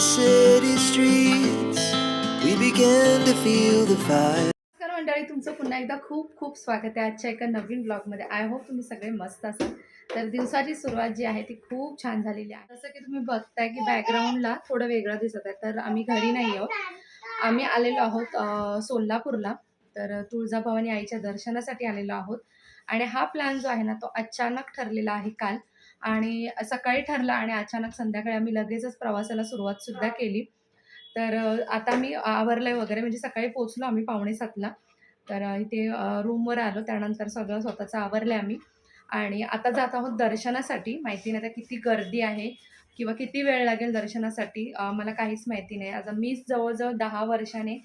city streets, we began to feel the fire. नमस्कार मंडळी, तुमचं पुन्हा एकदा खूप खूप स्वागत आहे आजच्या एका नवीन ब्लॉगमध्ये. आय होप तुम्ही सगळे मस्त असाल. तर दिवसाची सुरुवात जी आहे ती खूप छान झालेली आहे. जसं की तुम्ही बघताय की बॅकग्राऊंडला थोडं वेगळं दिसत आहे. तर आम्ही घरी नाही आहोत, आम्ही आलेलो आहोत सोलापूरला. तर तुळजाभवानी आईच्या दर्शनासाठी आलेलो आहोत. आणि हा प्लॅन जो आहे ना तो अचानक ठरलेला आहे काल. आणि सकाळी ठरला आणि अचानक संध्याकाळी आम्ही लगेचच प्रवासाला सुरुवातसुद्धा केली. तर आता मी आवरलंय वगैरे, म्हणजे सकाळी पोहोचलो आम्ही 5:45ला. तर इथे रूमवर आलो. त्यानंतर सगळं स्वतःचं आवरलंय आम्ही आणि आता जात आहोत दर्शनासाठी. माहिती नाही आता किती गर्दी आहे किंवा किती वेळ लागेल दर्शनासाठी, मला काहीच माहिती नाही. आता मीच जवळ-जवळ 10 वर्षाने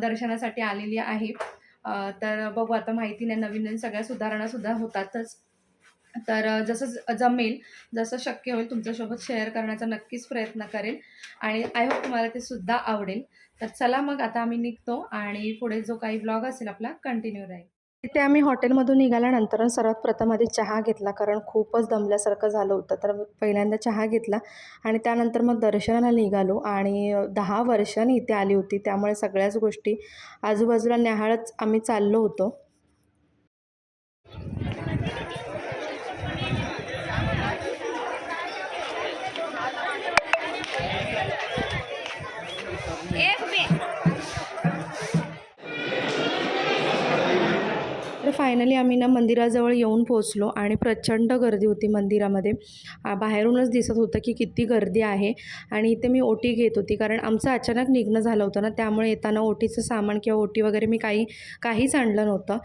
दर्शनासाठी आलेली आहे. तर बघू आता, माहिती नाही, नवीन-नवीन सगळ्या सुधारणासुद्धा होतातच. तर जसं जमेल, जसं शक्य होईल तुमच्यासोबत शेअर करण्याचा नक्कीच प्रयत्न करेल आणि आय होप तुम्हाला ते सुद्धा आवडेल. तर चला मग आता आम्ही निघतो आणि पुढे जो काही ब्लॉग असेल आपला कंटिन्यू राहील. तिथे आम्ही हॉटेलमधून निघाल्यानंतर सर्वात प्रथम आधी चहा घेतला, कारण खूपच दमल्यासारखं झालं होतं. तर पहिल्यांदा चहा घेतला आणि त्यानंतर मग दर्शनाला निघालो. आणि 10 वर्षांनी इथे आली होती, त्यामुळे सगळ्याच गोष्टी आजूबाजूला न्याहाळत आम्ही चाललो होतो. तर फायनली आम्ही ना मंदिराजवळ येऊन पोहोचलो आणि प्रचंड गर्दी होती मंदिरामध्ये. बाहेरूनच दिसत होतं की किती गर्दी आहे. आणि इथे मी ओटी घेत होती, कारण आमचं अचानक निघणं झालं होतं ना, त्यामुळे येताना ओटीचं सामान किंवा ओटी वगैरे मी काहीच आणलं नव्हतं.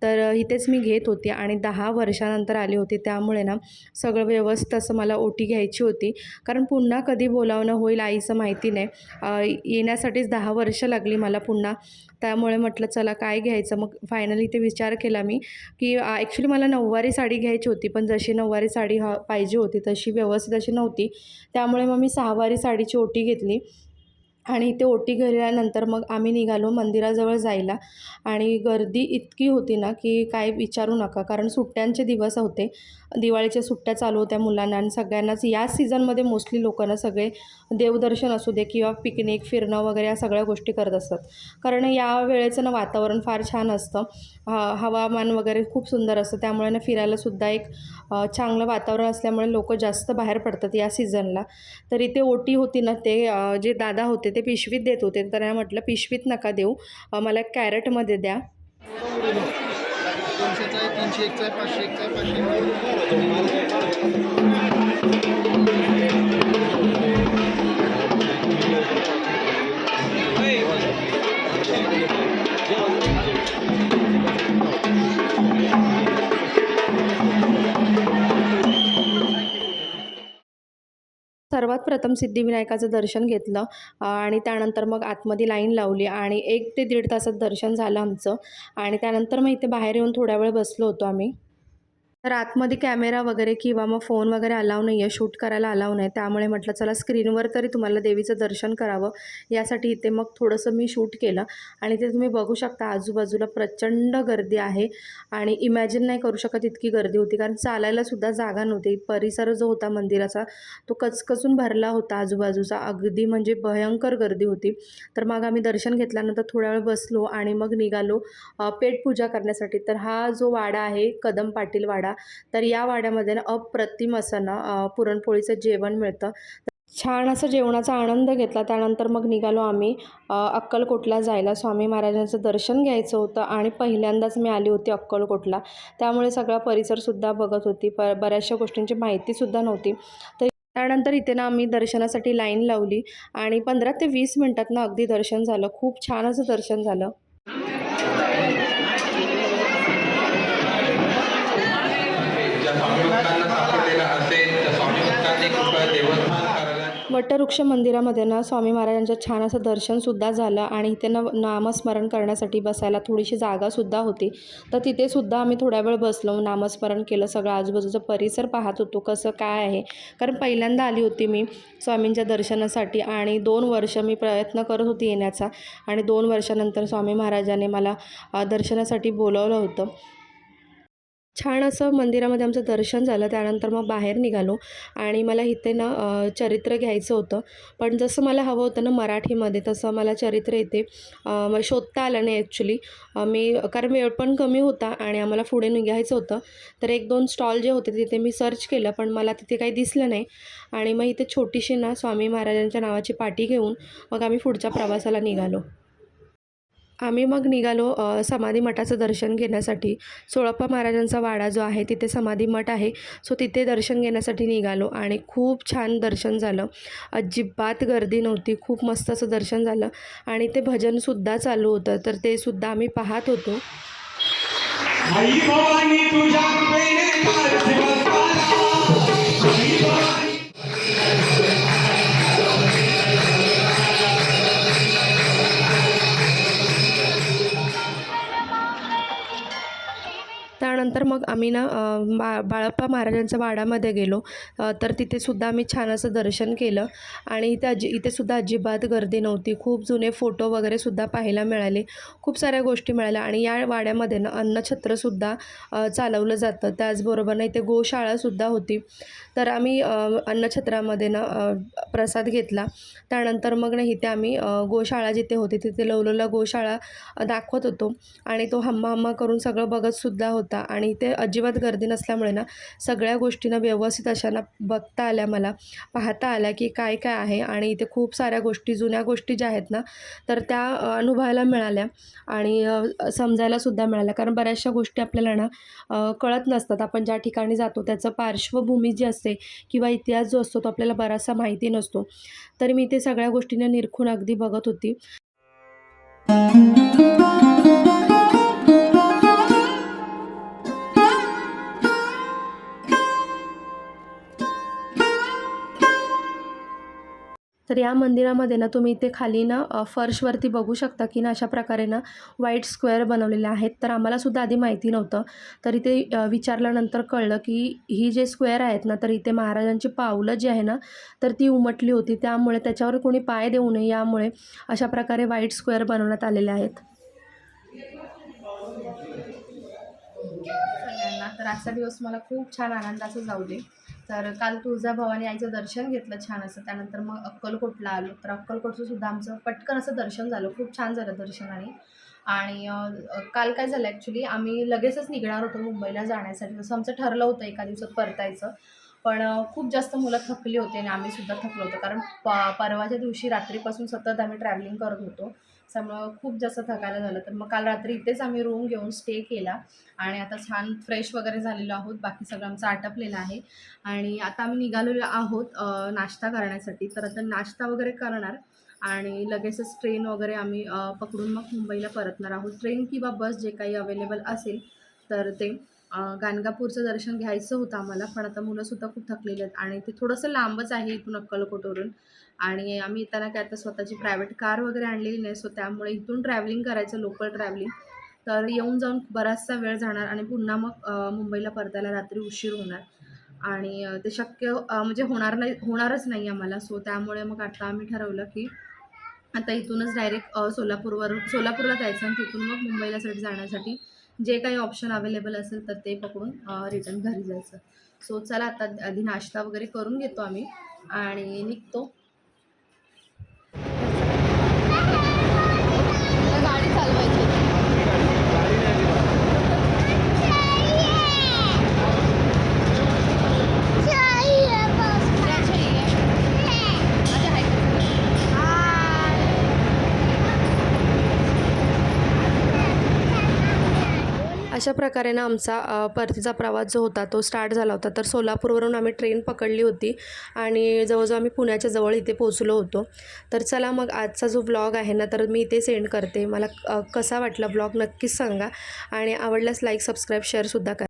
तर इथेच मी घेत होती आणि 10 वर्षानंतर आली होती, त्यामुळे ना सगळं व्यवस्थित असं मला ओटी घ्यायची होती, कारण पुन्हा कधी बोलावणं होईल आईचं माहिती नाही. येण्यासाठीच 10 वर्ष लागली मला पुन्हा. त्यामुळे म्हटलं चला काय घ्यायचं. मग फायनली ते विचार केला मी की ॲक्च्युली मला नऊवारी साडी घ्यायची होती, पण जशी नऊवारी साडी पाहिजे होती तशी व्यवस्थित अशी नव्हती. त्यामुळे मग मी 6वारी साडीची ओटी घेतली. आणि इथे ओटी गेल्यानंतर मग आम्ही निघालो मंदिराजवळ जायला. आणि गर्दी इतकी होती ना की काय विचारू नका, कारण सुट्ट्यांचे दिवस होते. दिवाळीच्या सुट्ट्या चालू होत्या मुलांना आणि सगळ्यांनाच या सीझनमध्ये मोस्टली लोकांना सगळे देवदर्शन असू दे किंवा पिकनिक फिरणं वगैरे या सगळ्या गोष्टी करत असतात, कारण या वेळेचं ना वातावरण फार छान असतं. हवामान वगैरे खूप सुंदर असतं, त्यामुळे ना फिरायलासुद्धा एक चांगलं वातावरण असल्यामुळे लोक जास्त बाहेर पडतात या सीझनला. तर इथे ओटी होती ना, ते जे दादा होते ते पिशवीत देत होते. तर त्यांना म्हटलं पिशवीत नका देऊ, मला कॅरेटमध्ये द्या. सर्वात प्रथम सिद्धिविनायकाचं दर्शन घेतलं आणि त्यानंतर मग आतमध्ये लाईन लावली आणि 1 ते दीड तासात दर्शन झालं आमचं. आणि त्यानंतर मग इथे बाहेर येऊन थोडा वेळ बसलो होतो आम्ही. तर आतमध्ये कॅमेरा वगैरे किंवा मग फोन वगैरे अलाव नाही आहे, शूट करायला अलाव नाही. त्यामुळे म्हटलं चला स्क्रीनवर तरी तुम्हाला देवीचं दर्शन करावं, यासाठी इथे मग थोडंसं मी शूट केलं. आणि ते तुम्ही बघू शकता आजूबाजूला प्रचंड गर्दी आहे आणि इमॅजिन नाही करू शकत इतकी गर्दी होती, कारण चालायलासुद्धा जागा नव्हती. परिसर जो होता मंदिराचा तो कचकचून भरला होता आजूबाजूचा, अगदी म्हणजे भयंकर गर्दी होती. तर मग आम्ही दर्शन घेतल्यानंतर थोडा वेळ बसलो आणि मग निघालो पेटपूजा करण्यासाठी. तर हा जो वाडा आहे कदम पाटील वाडा, तर या वाड्यामध्ये ना अप्रतिम असं ना पुरणपोळीचं जेवण मिळतं. छान असं जेवणाचा आनंद घेतला. त्यानंतर मग निघालो आम्ही अक्कलकोटला जायला. स्वामी महाराजांचं दर्शन घ्यायचं होतं आणि पहिल्यांदाच मी आली होती अक्कलकोटला, त्यामुळे सगळा परिसरसुद्धा बघत होती. बऱ्याचशा गोष्टींची माहितीसुद्धा नव्हती. तर त्यानंतर इथे ना आम्ही दर्शनासाठी लाईन लावली आणि 15 ते 20 मिनटात ना अगदी दर्शन झालं. खूप छान असं दर्शन झालं. वटवृक्ष मंदिरामध्ये ना स्वामी महाराजांचं छान असं दर्शनसुद्धा झालं आणि इथे ना नामस्मरण करण्यासाठी बसायला थोडीशी जागासुद्धा होती. तर तिथेसुद्धा आम्ही थोड्या वेळ बसलो, नामस्मरण केलं, सगळं आजूबाजूचा परिसर पाहत होतो कसं काय आहे. कारण पहिल्यांदा आली होती मी स्वामींच्या दर्शनासाठी आणि 2 वर्ष मी प्रयत्न करत होती येण्याचा आणि 2 वर्षानंतर स्वामी महाराजांनी मला दर्शनासाठी बोलवलं होतं. छान असं मंदिरामध्ये आमचं दर्शन झालं. त्यानंतर मग बाहेर निघालो आणि मला इथे ना चरित्र घ्यायचं होतं. पण जसं मला हवं होतं ना मराठीमध्ये, तसं मला चरित्र इथे शोधता आलं नाही ॲक्च्युली. कारण वेळ पण कमी होता आणि आम्हाला पुढे निघायचं होतं. तर 1-2 स्टॉल जे होते तिथे मी सर्च केलं, पण मला तिथे काही दिसलं नाही. आणि मग इथे छोटीशी ना स्वामी महाराजांच्या नावाची पाटी घेऊन मग आम्ही पुढच्या प्रवासाला निघालो. आम्ही मग निघालो समाधी मठाचं दर्शन घेण्यासाठी. सोळप्पा महाराजांचा वाडा जो आहे तिथे समाधी मठ आहे. सो तिथे दर्शन घेण्यासाठी निघालो आणि खूप छान दर्शन झालं. अजिबात गर्दी नव्हती. खूप मस्त असं दर्शन झालं आणि ते भजनसुद्धा चालू होतं. तर ते सुद्धा आम्ही पाहत होतो. आई भवानी तुझ्या कृपेने त्यानंतर मग आम्ही ना बाळप्पा महाराजांच्या वाड्यामध्ये गेलो. तर तिथेसुद्धा आम्ही छान असं दर्शन केलं आणि इथेसुद्धा अजिबात गर्दी नव्हती. खूप जुने फोटो वगैरेसुद्धा पाहायला मिळाले. खूप साऱ्या गोष्टी मिळाल्या आणि या वाड्यामध्ये ना अन्नछत्रसुद्धा चालवलं जातं. त्याचबरोबर ना इथे गोशाळासुद्धा होती. तर आम्ही अन्नछत्रामध्ये ना प्रसाद घेतला. त्यानंतर मग ना इथे आम्ही गोशाळा जिथे होती तिथे लवलोला गोशाळा दाखवत होतो आणि तो हम्मा करून सगळं बघतसुद्धा होता आणि इथे अजिबात गर्दी नसल्यामुळे ना सगळ्या गोष्टींना व्यवस्थित अशा ना बघता आल्या, मला पाहता आल्या की काय काय आहे. आणि इथे खूप साऱ्या गोष्टी, जुन्या गोष्टी ज्या आहेत ना तर त्या अनुभवायला मिळाल्या आणि समजायलासुद्धा मिळाल्या. कारण बऱ्याचशा गोष्टी आपल्याला ना कळत नसतात. आपण ज्या ठिकाणी जातो त्याचं पार्श्वभूमी जी असते किंवा इतिहास जो असतो तो आपल्याला बराचसा माहिती नसतो. तर मी ते सगळ्या गोष्टींना निरखून अगदी बघत होती. तर या मंदिरामध्ये ना तुम्ही इथे खाली ना फर्शवरती बघू शकता की ना अशा प्रकारे ना व्हाईट स्क्वेअर बनवलेले आहेत. तर आम्हालासुद्धा आधी माहिती नव्हतं. तर इथे विचारल्यानंतर कळलं की ही जे स्क्वेअर आहेत ना तर इथे महाराजांची पावलं जी आहे ना तर ती उमटली होती. त्यामुळे त्याच्यावर कोणी पाय देऊ नये यामुळे अशा प्रकारे व्हाईट स्क्वेअर बनवण्यात आलेले आहेत. सगळ्यांना तर आजचा दिवस मला खूप छान आनंदाचा जाऊ दे. तर काल तुळजाभवानी आईचं दर्शन घेतलं छान असं. त्यानंतर मग अक्कलकोटला आलो. तर अक्कलकोटचं सुद्धा आमचं पटकन असं दर्शन झालं. खूप छान झालं दर्शन. आणि काल काय झालं ॲक्च्युली, आम्ही लगेचच निघणार होतो मुंबईला जाण्यासाठी. जसं आमचं ठरलं होतं एका दिवसात परतायचं. पण खूप जास्त मुलं थकली होती आणि आम्हीसुद्धा थकलो होतो. कारण परवाच्या दिवशी रात्रीपासून सतत आम्ही ट्रॅव्हलिंग करत होतो. त्यामुळं खूप जास्त थकायला झालं. तर मग काल रात्री इथेच आम्ही रूम घेऊन स्टे केला आणि आता छान फ्रेश वगैरे झालेलो आहोत. बाकी सगळं आमचं आटपलेलं आहे आणि आता आम्ही निघालेलो आहोत नाश्ता करण्यासाठी. तर आता नाश्ता वगैरे करणार आणि लगेचच ट्रेन वगैरे आम्ही पकडून मग मुंबईला परतणार आहोत. ट्रेन किंवा बस जे काही अवेलेबल असेल तर ते. गाणगापूरचं दर्शन घ्यायचं होतं आम्हाला, पण आता मुलंसुद्धा खूप थकलेली आहेत आणि ते थोडंसं लांबच आहे इथून अक्कलकोटवरून. आणि आम्ही येताना काय आता स्वतःची प्रायव्हेट कार वगैरे आणलेली नाही. सो त्यामुळे इथून ट्रॅव्हलिंग करायचं, लोकल ट्रॅव्हलिंग. तर येऊन जाऊन बराचसा वेळ जाणार आणि पुन्हा मग मुंबईला परतायला रात्री उशीर होणार आणि ते शक्य म्हणजे होणारच नाही आम्हाला. सो त्यामुळे मग आता आम्ही ठरवलं की आता इथूनच डायरेक्ट सोलापूरला जायचं आणि तिथून मग मुंबईला जाण्यासाठी जे काही ऑप्शन अवेलेबल असेल तर ते पकडून रिटर्न घरी जायचं. सो चला आता आधी नाश्ता वगैरे करून घेतो आम्ही आणि निघतो. गाडी चालवायची. अशा प्रकारे ना आमचा परतीचा प्रवास जो होता तो स्टार्ट झाला होता. तर सोलापूरवरून आम्ही ट्रेन पकडली होती आणि जवळजवळ आम्ही पुण्याच्या जवळ इथे पोचलो होतो. तर चला मग आजचा जो व्लॉग आहे ना तर मी इथे सेंड करते. मला कसा वाटला व्लॉग नक्कीच सांगा आणि आवडल्यास लाईक, सबस्क्राईब, शेअरसुद्धा करा.